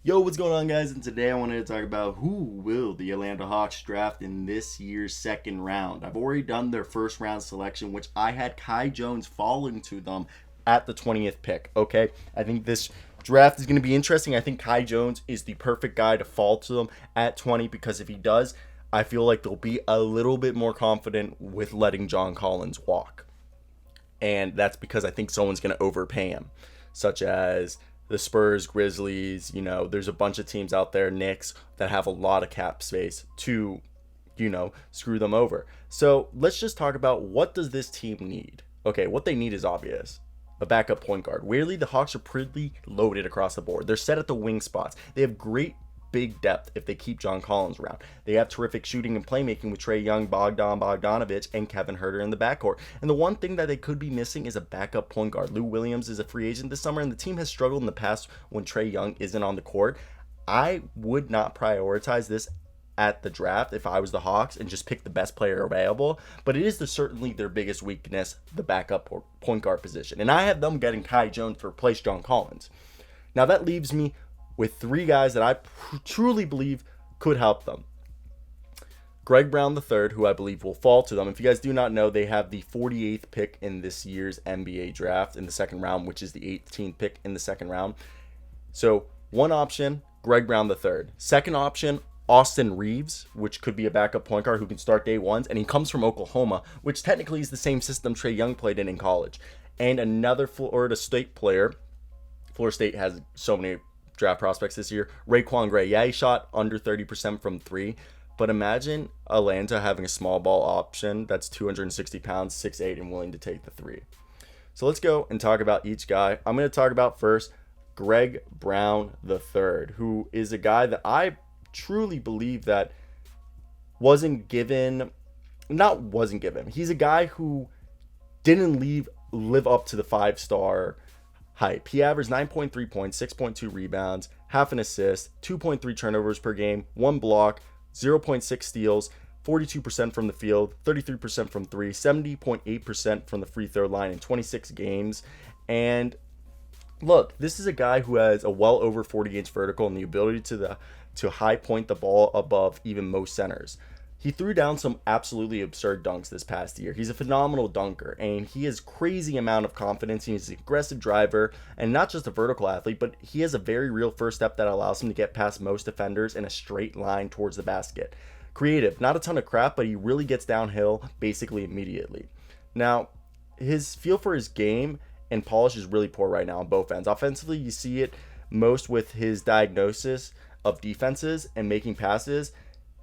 Yo, what's going on, guys? And today I wanted to talk about who will the Atlanta Hawks draft in this year's second round. I've already done their first round selection, which I had Kai Jones falling to them at the 20th pick. Okay, I think this draft is going to be interesting. I think Kai Jones is the perfect guy to fall to them at 20 because if he does, I feel like they'll be a little bit more confident with letting John Collins walk. And that's because I think someone's going to overpay him, such as the Spurs, Grizzlies. There's a bunch of teams out there, Knicks, that have a lot of cap space to, screw them over. So let's just talk about what does this team need. Okay, what they need is obvious. A backup point guard. Weirdly, the Hawks are pretty loaded across the board. They're set at the wing spots. They have great big depth if they keep John Collins around. They have terrific shooting and playmaking with Trae Young, Bogdanovic, and Kevin Huerter in the backcourt. And the one thing that they could be missing is a backup point guard. Lou Williams is a free agent this summer, and the team has struggled in the past when Trae Young isn't on the court. I would not prioritize this at the draft if I was the Hawks and just pick the best player available, but it is certainly their biggest weakness, the backup point guard position. And I have them getting Kai Jones to replace John Collins. Now that leaves me with three guys that I truly believe could help them. Greg Brown III, who I believe will fall to them. If you guys do not know, they have the 48th pick in this year's NBA draft in the second round, which is the 18th pick in the second round. So one option, Greg Brown III. Second option, Austin Reeves, which could be a backup point guard who can start day ones, and he comes from Oklahoma, which technically is the same system Trae Young played in college. And another Florida State player. Florida State has so many draft prospects this year. Raekwon Gray. Yeah, he shot under 30% from three, but imagine Atlanta having a small ball option that's 260 pounds, 6'8", and willing to take the three. So let's go and talk about each guy. I'm going to talk about first Greg Brown III, who is a guy that I truly believe that He's a guy who didn't live up to the 5-star hype. He averaged 9.3 points, 6.2 rebounds, half an assist, 2.3 turnovers per game, 1 block, 0.6 steals, 42% from the field, 33% from three, 70.8% from the free throw line in 26 games. And look, this is a guy who has a well over 40-inch vertical and the ability to high point the ball above even most centers. He threw down some absolutely absurd dunks this past year. He's a phenomenal dunker, and he has crazy amount of confidence. He's an aggressive driver, and not just a vertical athlete, but he has a very real first step that allows him to get past most defenders in a straight line towards the basket. Creative, not a ton of crap, but he really gets downhill basically immediately. Now, his feel for his game and polish is really poor right now on both ends. Offensively, you see it most with his diagnosis of defenses and making passes.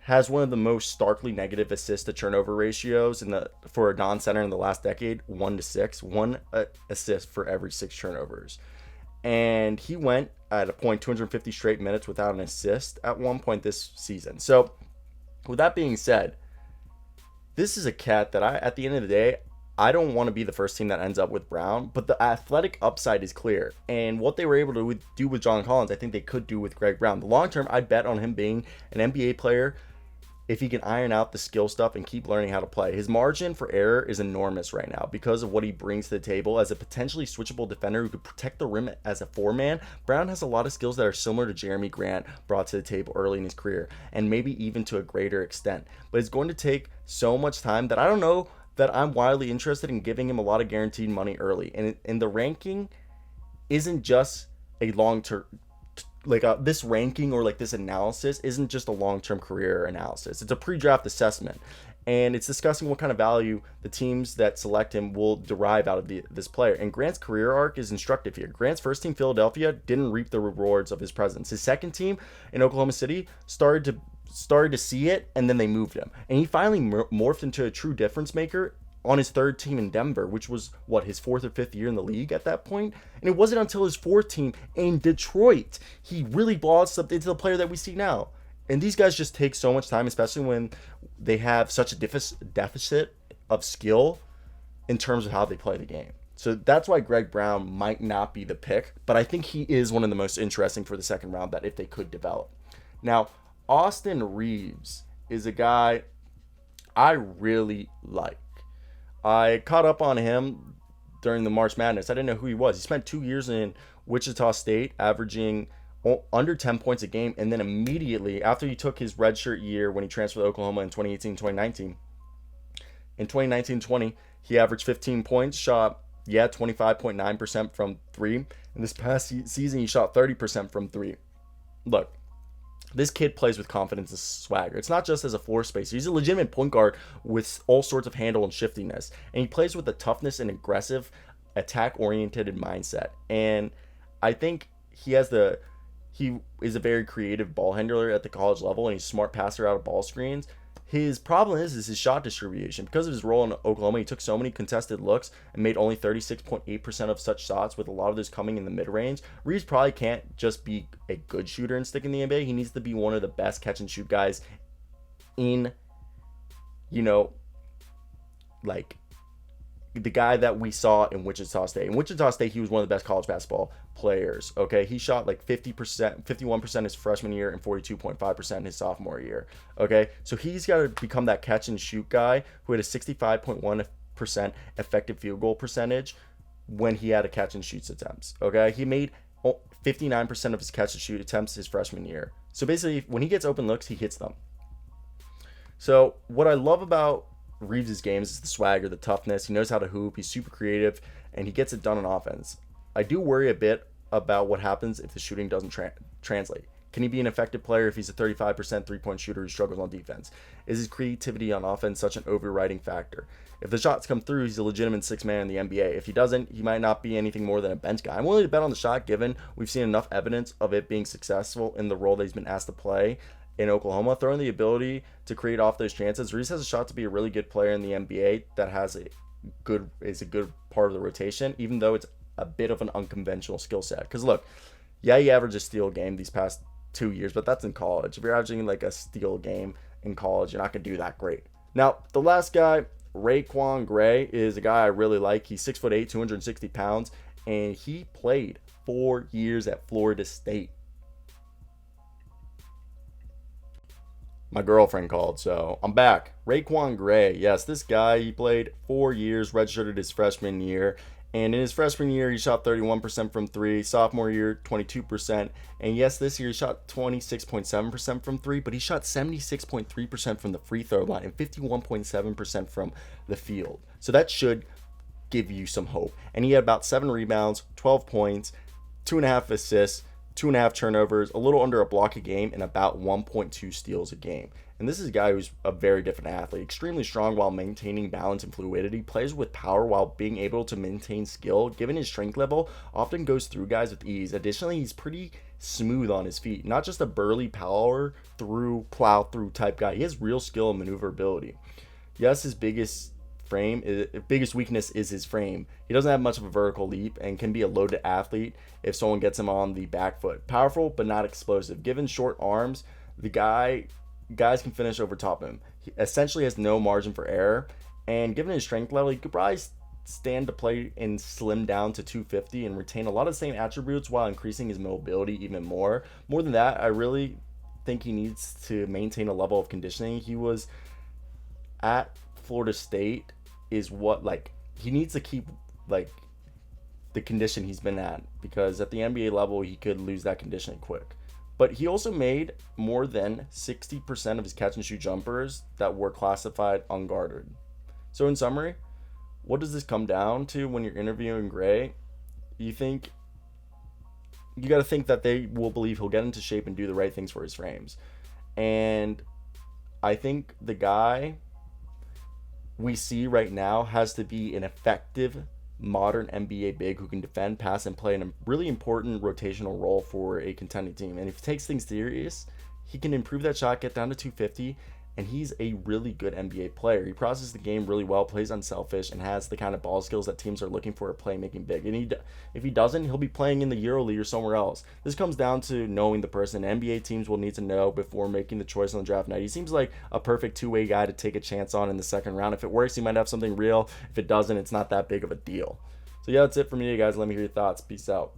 Has one of the most starkly negative assist to turnover ratios for a non-center in the last decade, 1-6, one assist for every 6 turnovers. And he went at a point 250 straight minutes without an assist at one point this season. So with that being said, this is a cat that at the end of the day, I don't want to be the first team that ends up with Brown, but the athletic upside is clear. And what they were able to do with John Collins, I think they could do with Greg Brown. The long term, I'd bet on him being an NBA player if he can iron out the skill stuff and keep learning how to play. His margin for error is enormous right now because of what he brings to the table as a potentially switchable defender who could protect the rim as a 4-man. Brown has a lot of skills that are similar to Jeremy Grant brought to the table early in his career, and maybe even to a greater extent. But it's going to take so much time that I don't know that I'm wildly interested in giving him a lot of guaranteed money early. And the ranking isn't just a long-term, this ranking or this analysis isn't just a long-term career analysis. It's a pre-draft assessment, and it's discussing what kind of value the teams that select him will derive out of this player. And Grant's career arc is instructive here. Grant's first team, Philadelphia, didn't reap the rewards of his presence. His second team in Oklahoma City started to see it, and then they moved him. And he finally morphed into a true difference maker on his third team in Denver, which was his 4th or 5th year in the league at that point. And it wasn't until his 4th team in Detroit he really blossomed into the player that we see now. And these guys just take so much time, especially when they have such a deficit of skill in terms of how they play the game. So that's why Greg Brown might not be the pick, but I think he is one of the most interesting for the second round that if they could develop. Now, Austin Reeves is a guy I really like. I caught up on him during the March Madness. I didn't know who he was. He spent 2 years in Wichita State, averaging under 10 points a game, and then immediately after he took his redshirt year when he transferred to Oklahoma in 2018-2019, in 2019-20, he averaged 15 points, shot 25.9% from three. And this past season, he shot 30% from three. Look, this kid plays with confidence and swagger. It's not just as a floor spacer. He's a legitimate point guard with all sorts of handle and shiftiness. And he plays with a toughness and aggressive, attack-oriented mindset. And I think he is a very creative ball handler at the college level, and he's a smart passer out of ball screens. His problem is his shot distribution. Because of his role in Oklahoma, he took so many contested looks and made only 36.8% of such shots, with a lot of those coming in the mid-range. Reeves probably can't just be a good shooter and stick in the NBA. He needs to be one of the best catch-and-shoot guys in, like, the guy that we saw in Wichita State. In Wichita State, he was one of the best college basketball players, okay? He shot like 50%, 51% his freshman year and 42.5% his sophomore year, okay? So he's got to become that catch-and-shoot guy who had a 65.1% effective field goal percentage when he had a catch-and-shoot attempts, okay? He made 59% of his catch-and-shoot attempts his freshman year. So basically, when he gets open looks, he hits them. So what I love about Reeves' games is the swagger, the toughness. He knows how to hoop. He's super creative, and he gets it done on offense. I do worry a bit about what happens if the shooting doesn't translate. Can he be an effective player if he's a 35% three-point shooter who struggles on defense? Is his creativity on offense such an overriding factor? If the shots come through, he's a legitimate sixth man in the NBA. If he doesn't, he might not be anything more than a bench guy. I'm willing to bet on the shot, given we've seen enough evidence of it being successful in the role that he's been asked to play in Oklahoma. Throwing the ability to create off those chances, Reeves has a shot to be a really good player in the NBA that is a good part of the rotation, even though it's a bit of an unconventional skill set. Because look, yeah, he averaged a steal game these past 2 years, but that's in college. If you're averaging like a steal game in college, you're not going to do that great. Now, the last guy, Raekwon Gray, is a guy I really like. He's 6'8", 260 pounds, and he played 4 years at Florida State. My girlfriend called, so I'm back. Raekwon Gray, yes, this guy, he played 4 years, redshirted his freshman year, and in his freshman year, he shot 31% from three, sophomore year, 22%, and yes, this year he shot 26.7% from three, but he shot 76.3% from the free throw line and 51.7% from the field. So that should give you some hope. And he had about 7 rebounds, 12 points, 2.5 assists, 2.5 turnovers, a little under a block a game, and about 1.2 steals a game. And this is a guy who's a very different athlete, extremely strong while maintaining balance and fluidity, plays with power while being able to maintain skill. Given his strength level, often goes through guys with ease. Additionally, he's pretty smooth on his feet, not just a burly plow through type guy. He has real skill and maneuverability. Yes, his biggest weakness is his frame. He doesn't have much of a vertical leap and can be a loaded athlete if someone gets him on the back foot. Powerful but not explosive. Given short arms, guys can finish over top of him. He essentially has no margin for error, and given his strength level, he could probably stand to play and slim down to 250 and retain a lot of the same attributes while increasing his mobility even more. More than that, I really think he needs to maintain a level of conditioning. He was at Florida State is what, he needs to keep the condition he's been at, because at the NBA level he could lose that conditioning quick. But he also made more than 60% of his catch and shoot jumpers that were classified unguarded. So in summary, what does this come down to when you're interviewing Gray? You got to think that they will believe he'll get into shape and do the right things for his frames. And I think the guy we see right now has to be an effective modern NBA big who can defend, pass, and play in a really important rotational role for a contending team. And if he takes things serious, he can improve that shot, get down to 250, and he's a really good NBA player. He processes the game really well, plays unselfish, and has the kind of ball skills that teams are looking for a playmaking big. And if he doesn't, he'll be playing in the EuroLeague or somewhere else. This comes down to knowing the person. NBA teams will need to know before making the choice on the draft night. He seems like a perfect two-way guy to take a chance on in the second round. If it works, he might have something real. If it doesn't, it's not that big of a deal. So yeah, that's it for me, guys. Let me hear your thoughts. Peace out.